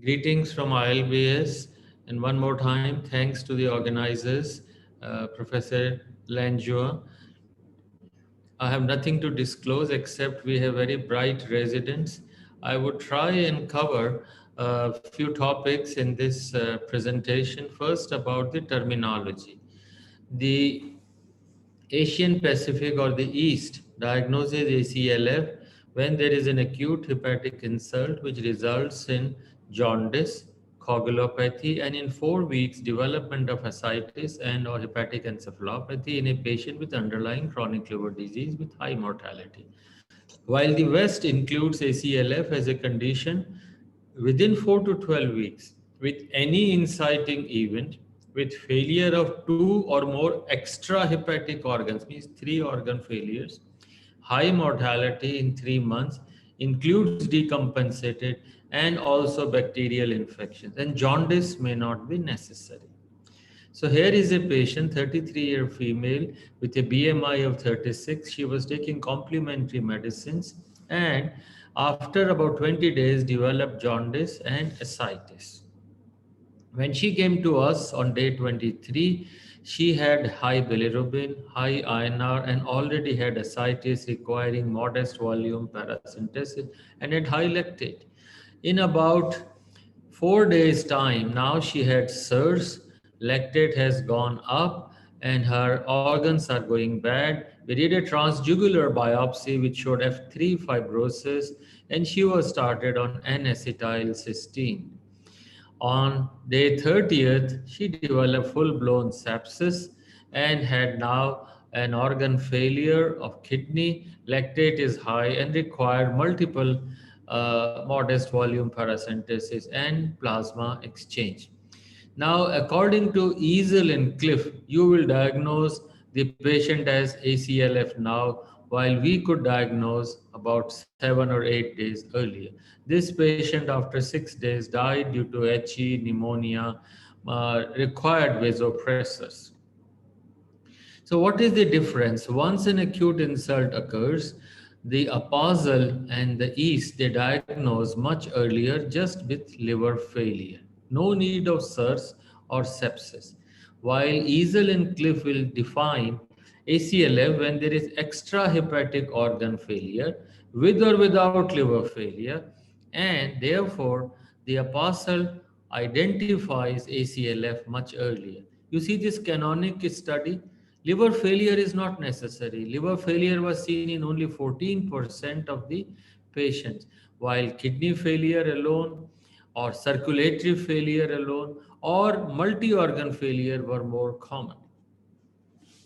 Greetings from ILBS, and one more time, thanks to the organizers, Professor Langua. I have nothing to disclose except we have very bright residents. I would try and cover a few topics in this presentation. First, about the terminology. The Asian Pacific or the East diagnoses ACLF when there is an acute hepatic insult which results in jaundice, coagulopathy, and in 4 weeks development of ascites and or hepatic encephalopathy in a patient with underlying chronic liver disease with high mortality. While the West includes ACLF as a condition within 4 to 12 weeks with any inciting event with failure of 2 or more extra hepatic organs, means 3 organ failures, high mortality in 3 months, includes decompensated and also bacterial infections, and jaundice may not be necessary. So here is a patient, 33-year female with a BMI of 36. She was taking complementary medicines and after about 20 days developed jaundice and ascites. When she came to us on day 23, she had high bilirubin, high INR, and already had ascites requiring modest volume paracentesis and had high lactate. In about 4 days' time, now she had SIRS, lactate has gone up, and her organs are going bad. We did a transjugular biopsy which showed F3 fibrosis, and she was started on N-acetylcysteine. On day 30th, she developed full blown sepsis and had now an organ failure of kidney. Lactate is high and required multiple modest volume paracentesis and plasma exchange. Now, according to Easel and Cliff, you will diagnose the patient as ACLF now, while we could diagnose about 7 or 8 days earlier. This patient, after 6 days, died due to HE, pneumonia, required vasopressors. So, what is the difference? Once an acute insult occurs, the apostle and the East they diagnose much earlier just with liver failure. No need of SIRS or sepsis. While Easel and Cliff will define ACLF when there is extra hepatic organ failure with or without liver failure, and therefore the apostle identifies ACLF much earlier. You see this canonic study. Liver failure is not necessary. Liver failure was seen in only 14% of the patients, while kidney failure alone, or circulatory failure alone, or multi organ failure were more common.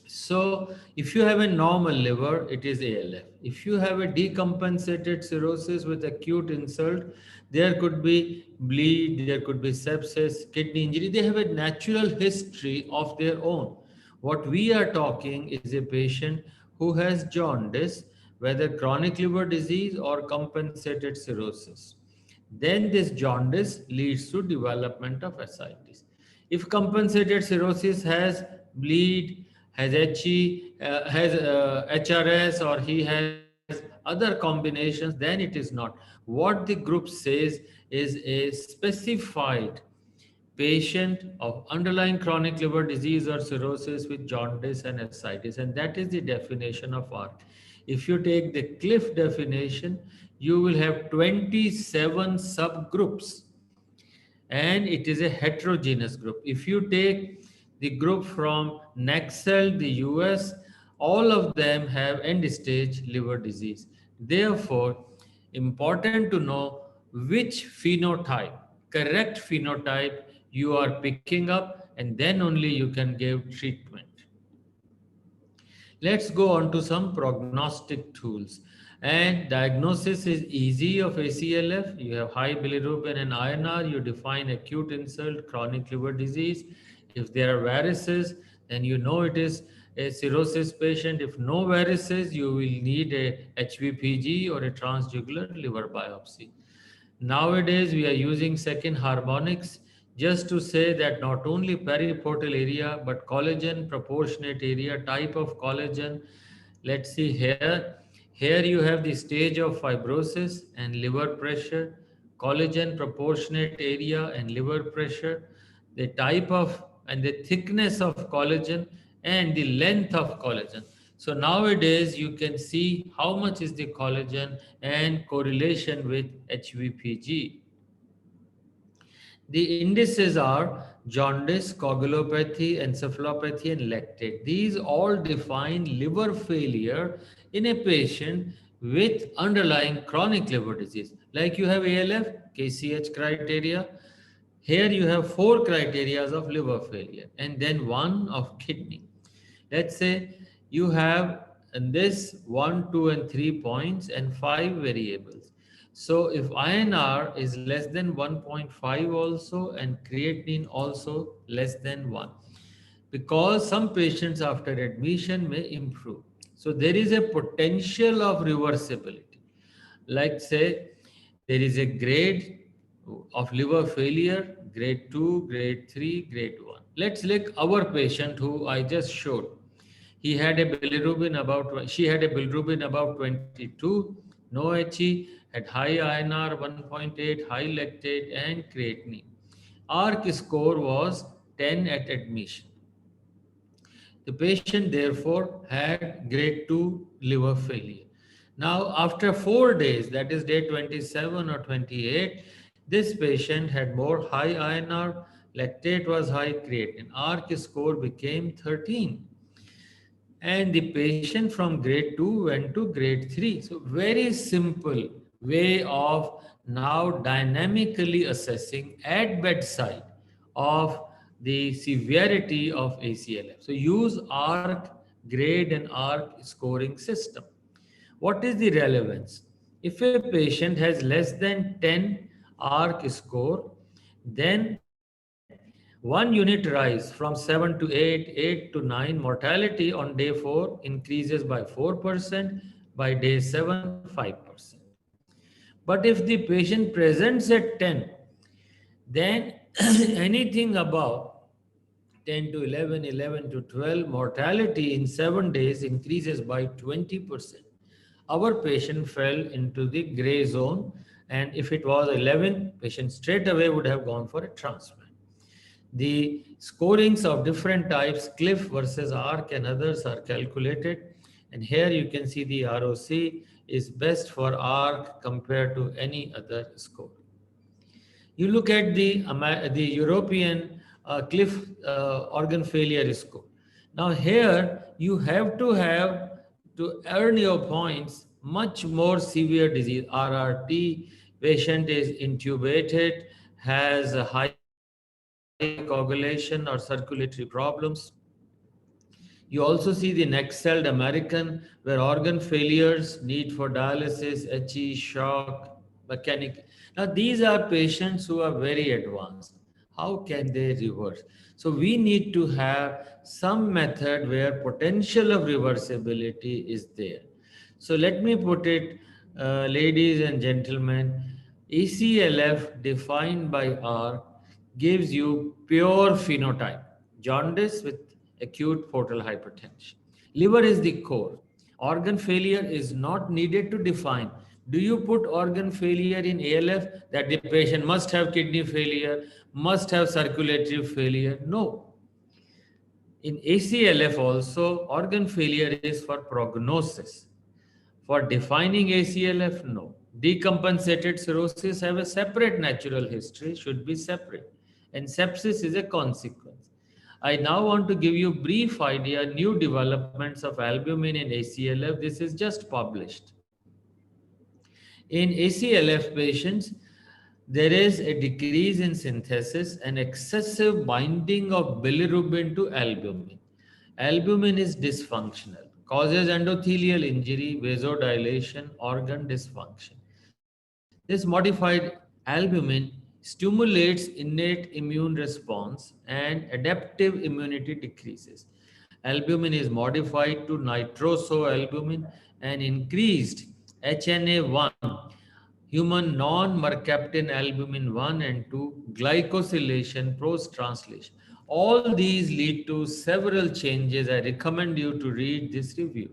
So, if you have a normal liver, it is ALF. If you have a decompensated cirrhosis with acute insult, there could be bleed, there could be sepsis, kidney injury. They have a natural history of their own. What we are talking is a patient who has jaundice, whether chronic liver disease or compensated cirrhosis. Then this jaundice leads to development of ascites. If compensated cirrhosis has bleed, has HE, has HRS, or he has other combinations, then it is not. What the group says is a specified patient of underlying chronic liver disease or cirrhosis with jaundice and ascites, and that is the definition of ARC. If you take the Cliff definition, you will have 27 subgroups, and it is a heterogeneous group. If you take the group from Nexel, the US, all of them have end stage liver disease. Therefore, important to know which phenotype, correct phenotype you are picking up, and then only you can give treatment. Let's go on to some prognostic tools. And diagnosis is easy of ACLF. You have high bilirubin and INR. You define acute insult, chronic liver disease. If there are varices, then you know it is a cirrhosis patient. If no varices, you will need a HVPG or a transjugular liver biopsy. Nowadays, we are using second harmonics just to say that not only periportal area, but collagen proportionate area, type of collagen. Let's see here. Here you have the stage of fibrosis and liver pressure. collagen proportionate area and liver pressure, the type of and the thickness of collagen, and the length of collagen. So nowadays you can see how much is the collagen and correlation with HVPG. The indices are jaundice, coagulopathy, encephalopathy, and lactate. These all define liver failure in a patient with underlying chronic liver disease. Like you have ALF, KCH criteria. Here you have four criteria of liver failure and then one of kidney. Let's say you have in this 1, 2, and 3 points and 5 variables. So if INR is less than 1.5 also and creatinine also less than 1, because some patients after admission may improve. So there is a potential of reversibility. Like say there is a grade of liver failure, grade 2, grade 3, grade 1. Let's look our patient who I just showed. He had a bilirubin about, she had a bilirubin about 22, no HE, had high INR 1.8, high lactate and creatinine. ARC score was 10 at admission. The patient therefore had grade 2 liver failure. Now after 4 days, that is day 27 or 28, this patient had more high INR, lactate was high, creatinine. ARC score became 13. And the patient from grade 2 went to grade 3. So very simple way of now dynamically assessing at bedside of the severity of ACLF. So use ARC grade and ARC scoring system. What is the relevance? If a patient has less than 10 ARC score, then one unit rise from 7 to 8, 8 to 9. Mortality on day 4 increases by 4%, by day 7, 5%. But if the patient presents at 10, then anything above 10 to 11, 11 to 12, mortality in 7 days increases by 20%. Our patient fell into the gray zone, and if it was 11, patient straight away would have gone for a transplant. The scorings of different types, CLIF versus ARC and others are calculated. And here you can see the ROC is best for ARC compared to any other score. You look at the European CLIF organ failure score. Now here you have to earn your points much more severe disease. RRT, patient is intubated, has a high coagulation or circulatory problems. You also see the next-celled American, where organ failures, need for dialysis, HE, shock, mechanic. Now, these are patients who are very advanced. How can they reverse? So we need to have some method where potential of reversibility is there. So let me put it, ladies and gentlemen, ACLF defined by R gives you pure phenotype, jaundice with acute portal hypertension. Liver is the core. Organ failure is not needed to define. Do you put organ failure in ALF that the patient must have kidney failure, must have circulatory failure? No. In ACLF also, organ failure is for prognosis. For defining ACLF, no. Decompensated cirrhosis have a separate natural history, should be separate. And sepsis is a consequence. I now want to give you a brief idea, new developments of albumin in ACLF. This is just published. In ACLF patients, there is a decrease in synthesis and excessive binding of bilirubin to albumin. Albumin is dysfunctional, causes endothelial injury, vasodilation, organ dysfunction. This modified albumin stimulates innate immune response and adaptive immunity decreases. Albumin is modified to nitrosoalbumin and increased HNA1, human non-mercaptan albumin 1 and 2, glycosylation, post-translation. All these lead to several changes. I recommend you to read this review.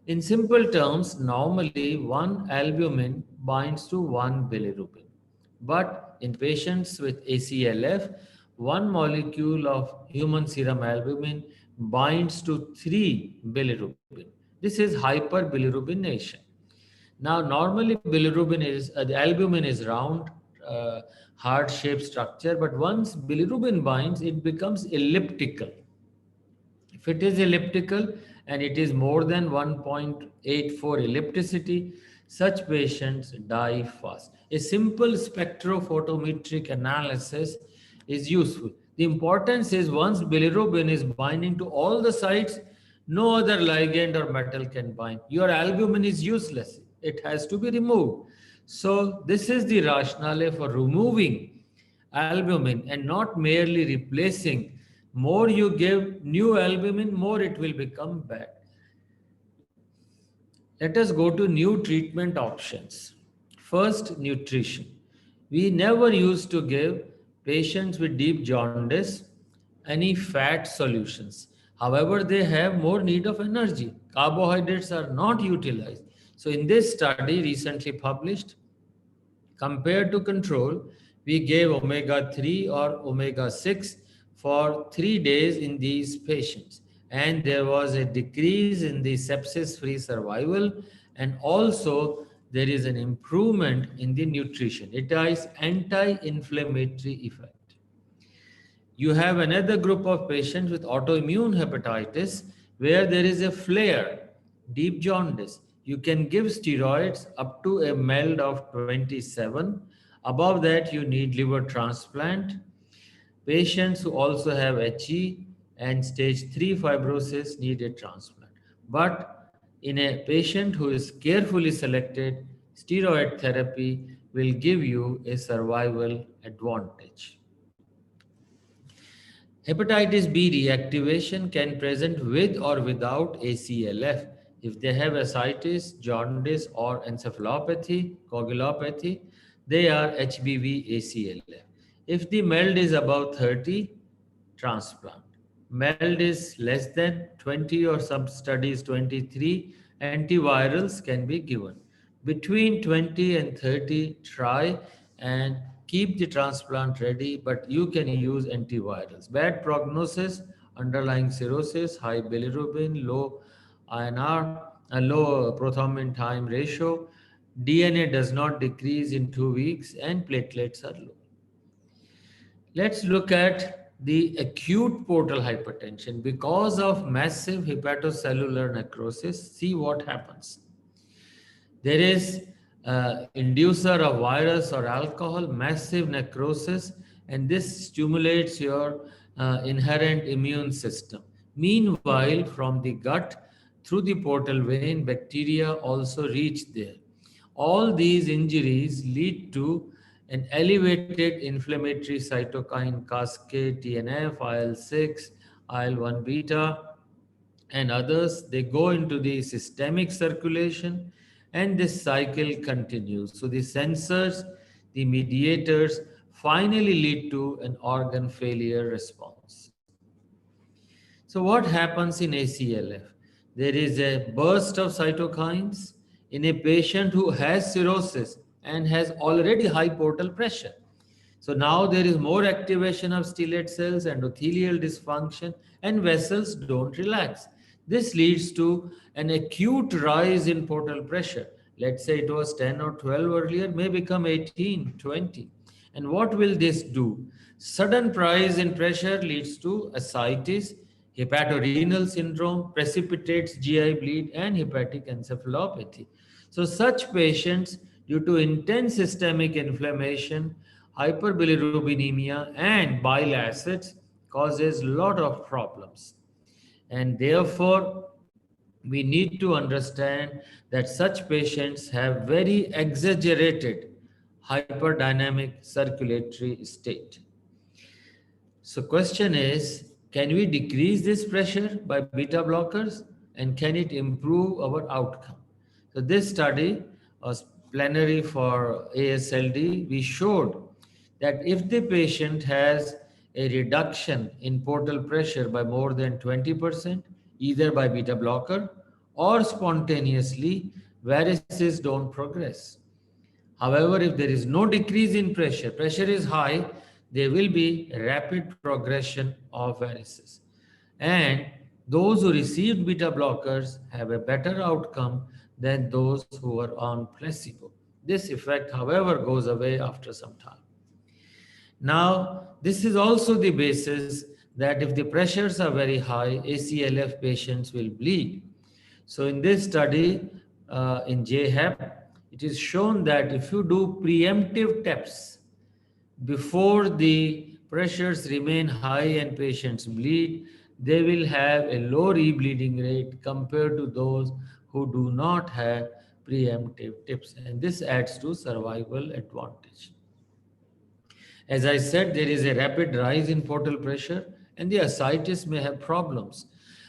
In simple terms, normally one albumin binds to one bilirubin. But in patients with ACLF, one molecule of human serum albumin binds to 3 bilirubin. This is hyperbilirubination. Now, normally bilirubin is the albumin is round, uh, heart-shaped structure, but once bilirubin binds, it becomes elliptical. If it is elliptical and it is more than 1.84 ellipticity, such patients die fast. A simple spectrophotometric analysis is useful. The importance is once bilirubin is binding to all the sites, no other ligand or metal can bind. Your albumin is useless. It has to be removed. So this is the rationale for removing albumin and not merely replacing. More you give new albumin, more it will become bad. Let us go to new treatment options. First, nutrition. We never used to give patients with deep jaundice any fat solutions. However, they have more need of energy. Carbohydrates are not utilized. So, in this study recently published, compared to control, we gave omega 3 or omega 6 for 3 days in these patients. And there was a decrease in the sepsis free survival, and also there is an improvement in the nutrition. It has anti inflammatory effect. You have another group of patients with autoimmune hepatitis where there is a flare, deep jaundice. You can give steroids up to a MELD of 27. Above that, you need liver transplant. Patients who also have HE and stage 3 fibrosis need a transplant. But in a patient who is carefully selected, steroid therapy will give you a survival advantage. Hepatitis B reactivation can present with or without ACLF. If they have ascites, jaundice, or encephalopathy, coagulopathy, they are HBV ACLF. If the MELD is above 30, transplant. MELD is less than 20 or some studies 23, antivirals can be given. Between 20 and 30, try and keep the transplant ready, but you can use antivirals. Bad prognosis, underlying cirrhosis, high bilirubin, low INR, a low prothrombin time ratio. DNA does not decrease in 2 weeks and platelets are low. Let's look at the acute portal hypertension. Because of massive hepatocellular necrosis, see what happens. There is inducer of virus or alcohol, massive necrosis, and this stimulates your inherent immune system. Meanwhile, from the gut through the portal vein, bacteria also reach there. All these injuries lead to an elevated inflammatory cytokine cascade, TNF, IL-6, IL-1 beta, and others. They go into the systemic circulation, and this cycle continues. So the sensors, the mediators finally lead to an organ failure response. So what happens in ACLF? There is a burst of cytokines in a patient who has cirrhosis and has already high portal pressure. So now there is more activation of stellate cells, endothelial dysfunction, and vessels don't relax. This leads to an acute rise in portal pressure. Let's say it was 10 or 12 earlier, may become 18, 20. And what will this do? Sudden rise in pressure leads to ascites, hepatorenal syndrome, precipitates GI bleed, and hepatic encephalopathy. So such patients, due to intense systemic inflammation, hyperbilirubinemia, and bile acids, causes a lot of problems. And therefore, we need to understand that such patients have very exaggerated hyperdynamic circulatory state. So question is, can we decrease this pressure by beta blockers, and can it improve our outcome? So this study was plenary for ASLD. We showed that if the patient has a reduction in portal pressure by more than 20%, either by beta blocker or spontaneously, varices don't progress. However, if there is no decrease in pressure, pressure is high, there will be rapid progression of varices. And those who received beta blockers have a better outcome than those who were on placebo. This effect, however, goes away after some time. Now, this is also the basis that if the pressures are very high, ACLF patients will bleed. So in this study, in JHEP, it is shown that if you do preemptive TEPs before the pressures remain high and patients bleed, they will have a low rebleeding rate compared to those who do not have preemptive tips. And this adds to survival advantage. As I said, there is a rapid rise in portal pressure and the ascites may have problems.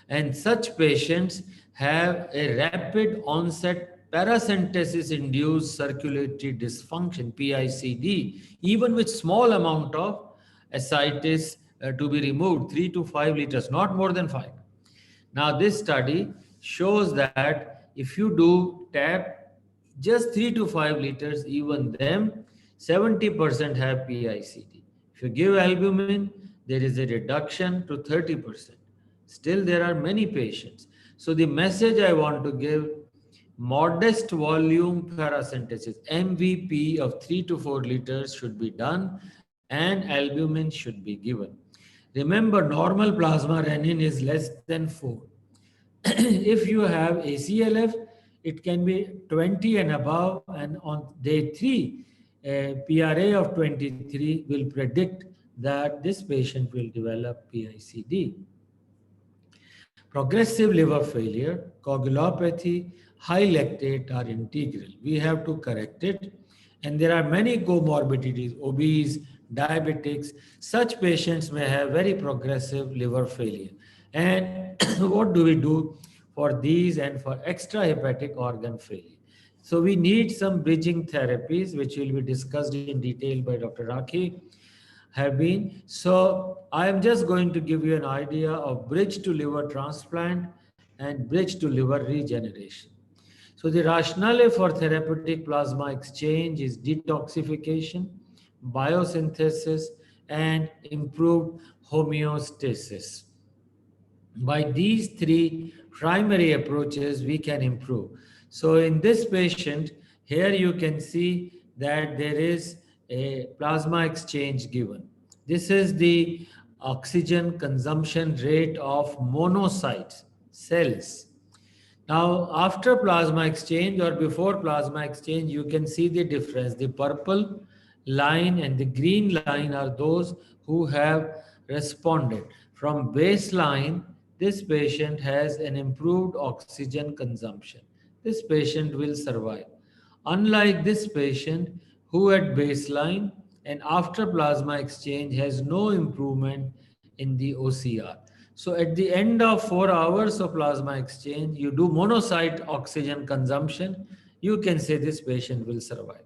And such patients have a rapid onset paracentesis induced circulatory dysfunction, PICD, even with small amount of ascites to be removed, 3 to 5 liters, not more than 5. Now this study shows that if you do tap just 3 to 5 liters, even them, 70% have PICD. If you give albumin, there is a reduction to 30%. Still, there are many patients. So the message I want to give, modest volume paracentesis, MVP of 3 to 4 liters should be done and albumin should be given. Remember, normal plasma renin is less than 4. If you have ACLF, it can be 20 and above, and on day 3, a PRA of 23 will predict that this patient will develop PICD. Progressive liver failure, coagulopathy, high lactate are integral. We have to correct it. And there are many comorbidities, obese, diabetics. Such patients may have very progressive liver failure. And what do we do for these and for extrahepatic organ failure? So we need some bridging therapies, which will be discussed in detail by Dr. Rakhi. Have been. So I am just going to give you an idea of bridge to liver transplant and bridge to liver regeneration. So the rationale for therapeutic plasma exchange is detoxification, biosynthesis, and improved homeostasis. By these 3 primary approaches, we can improve. So in this patient, here you can see that there is a plasma exchange given. This is the oxygen consumption rate of monocytes, cells. Now, after plasma exchange or before plasma exchange, you can see the difference. The purple line and the green line are those who have responded. From baseline, this patient has an improved oxygen consumption. This patient will survive. Unlike this patient who at baseline and after plasma exchange has no improvement in the OCR. So at the end of 4 hours of plasma exchange, you do monocyte oxygen consumption, you can say this patient will survive.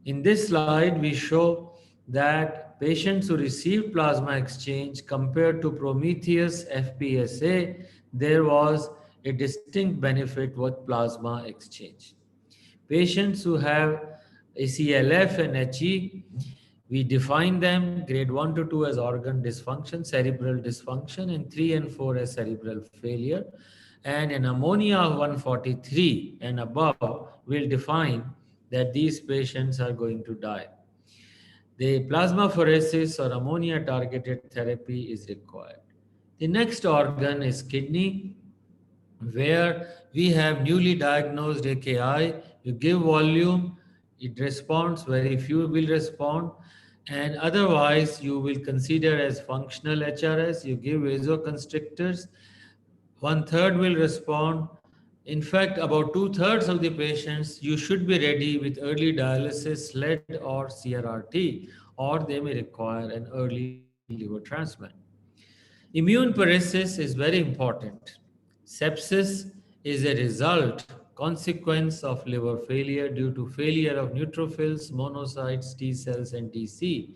In this slide, we show that patients who received plasma exchange compared to Prometheus FPSA, there was a distinct benefit with plasma exchange. Patients who have ACLF and HE, we define them grade 1 to 2 as organ dysfunction, cerebral dysfunction, and 3 and 4 as cerebral failure. And an ammonia of 143 and above will define that these patients are going to die. The plasmapheresis or ammonia targeted therapy is required. The next organ is kidney, where we have newly diagnosed AKI. You give volume, it responds, very few will respond, and otherwise you will consider as functional HRS. You give vasoconstrictors, 1/3 will respond. In fact, about 2/3 of the patients, you should be ready with early dialysis, SLED or CRRT, or they may require an early liver transplant. Immune paresis is very important. Sepsis is a result, consequence of liver failure due to failure of neutrophils, monocytes, T cells, and DC.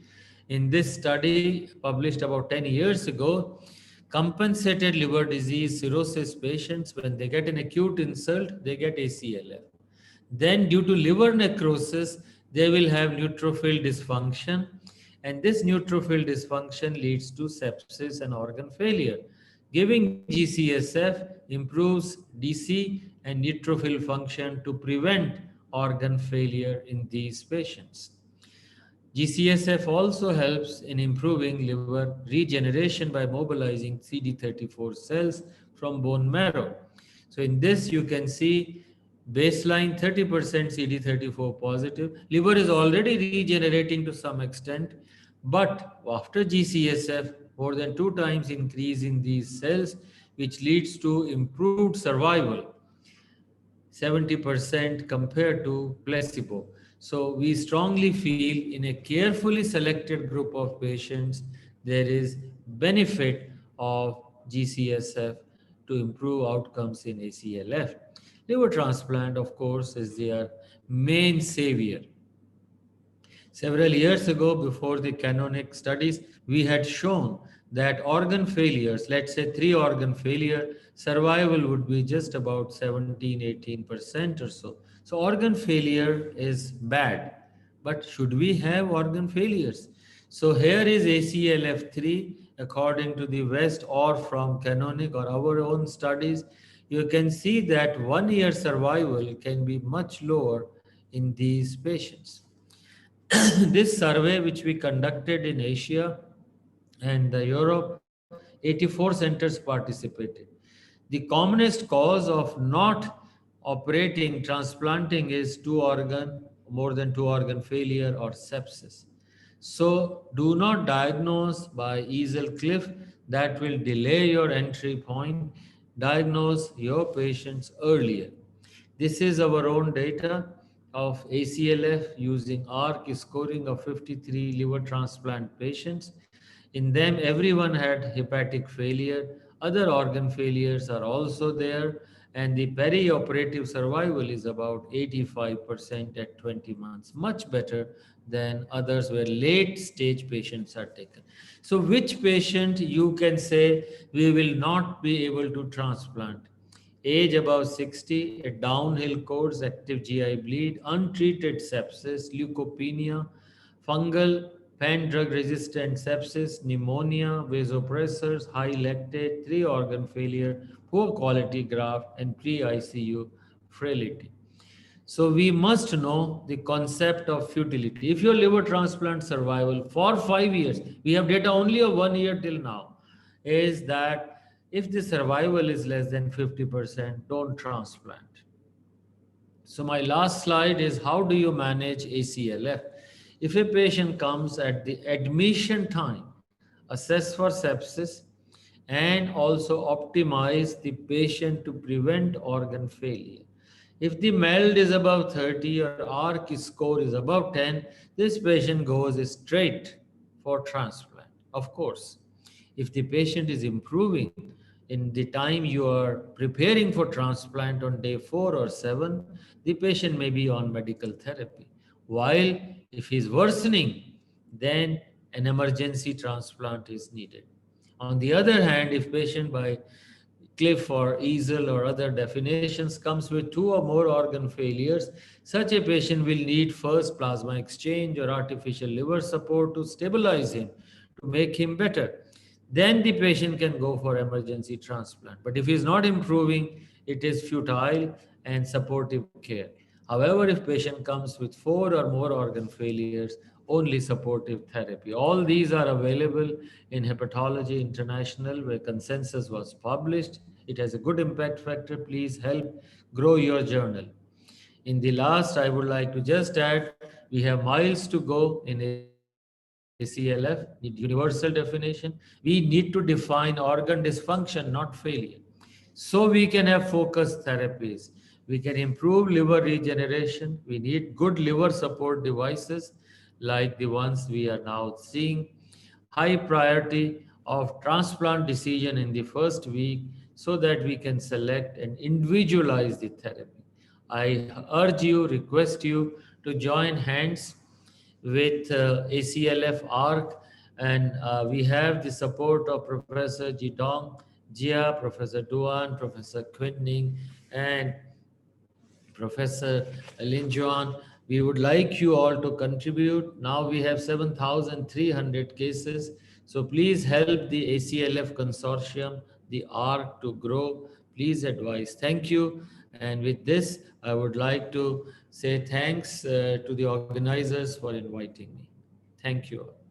In this study published about 10 years ago, compensated liver disease cirrhosis patients, when they get an acute insult, they get ACLF. Then due to liver necrosis, they will have neutrophil dysfunction, and this neutrophil dysfunction leads to sepsis and organ failure. Giving GCSF improves DC and neutrophil function to prevent organ failure in these patients. GCSF also helps in improving liver regeneration by mobilizing CD34 cells from bone marrow. So in this you can see baseline 30% CD34 positive. Liver is already regenerating to some extent, but after GCSF, more than 2 times increase in these cells, which leads to improved survival 70% compared to placebo. So we strongly feel in a carefully selected group of patients, there is benefit of GCSF to improve outcomes in ACLF. Liver transplant, of course, is their main savior. Several years ago, before the canonic studies, we had shown that organ failures, let's say 3 organ failure, survival would be just about 17-18% or so. So organ failure is bad, but should we have organ failures? So here is ACLF3 according to the West or from canonic or our own studies. You can see that 1 year survival can be much lower in these patients. This survey, which we conducted in Asia and Europe, 84 centers participated. The commonest cause of not operating, transplanting is more than 2 organ failure or sepsis. So do not diagnose by easel cliff, that will delay your entry point. Diagnose your patients earlier. This is our own data of ACLF using ARC scoring of 53 liver transplant patients. In them, everyone had hepatic failure. Other organ failures are also there, and the perioperative survival is about 85% at 20 months, much better than others where late stage patients are taken. So, which patient you can say we will not be able to transplant? Age above 60, a downhill course, active GI bleed, untreated sepsis, leukopenia, fungal pan drug resistant sepsis, pneumonia, vasopressors, high lactate, 3 organ failure, poor quality graft, and pre ICU frailty. So we must know the concept of futility. If your liver transplant survival for 5 years, we have data only of 1 year till now, is that if the survival is less than 50%, don't transplant. So my last slide is how do you manage ACLF? If a patient comes at the admission time, assess for sepsis and also optimize the patient to prevent organ failure. If the MELD is above 30 or ARC score is above 10, this patient goes straight for transplant. Of course, if the patient is improving in the time you are preparing for transplant on day 4 or 7, the patient may be on medical therapy. While if he is worsening, then an emergency transplant is needed. On the other hand, if patient by cliff or easel or other definitions comes with 2 or more organ failures, such a patient will need first plasma exchange or artificial liver support to stabilize him, to make him better. Then the patient can go for emergency transplant. But if he is not improving, it is futile and supportive care. However, if patient comes with 4 or more organ failures, only supportive therapy. All these are available in Hepatology International, where consensus was published. It has a good impact factor. Please help grow your journal. In the last, I would like to just add, we have miles to go in ACLF, need universal definition. We need to define organ dysfunction, not failure. So we can have focused therapies. We can improve liver regeneration. We need good liver support devices like the ones we are now seeing. High priority of transplant decision in the first week so that we can select and individualize the therapy. I urge you, request you to join hands with ACLF ARC, and we have the support of Professor Jidong Jia, Professor Duan, Professor Quinning, and Professor Linjuan, we would like you all to contribute. Now we have 7,300 cases. So please help the ACLF consortium, the ARC, to grow. Please advise. Thank you. And with this, I would like to say thanks to the organizers for inviting me. Thank you all.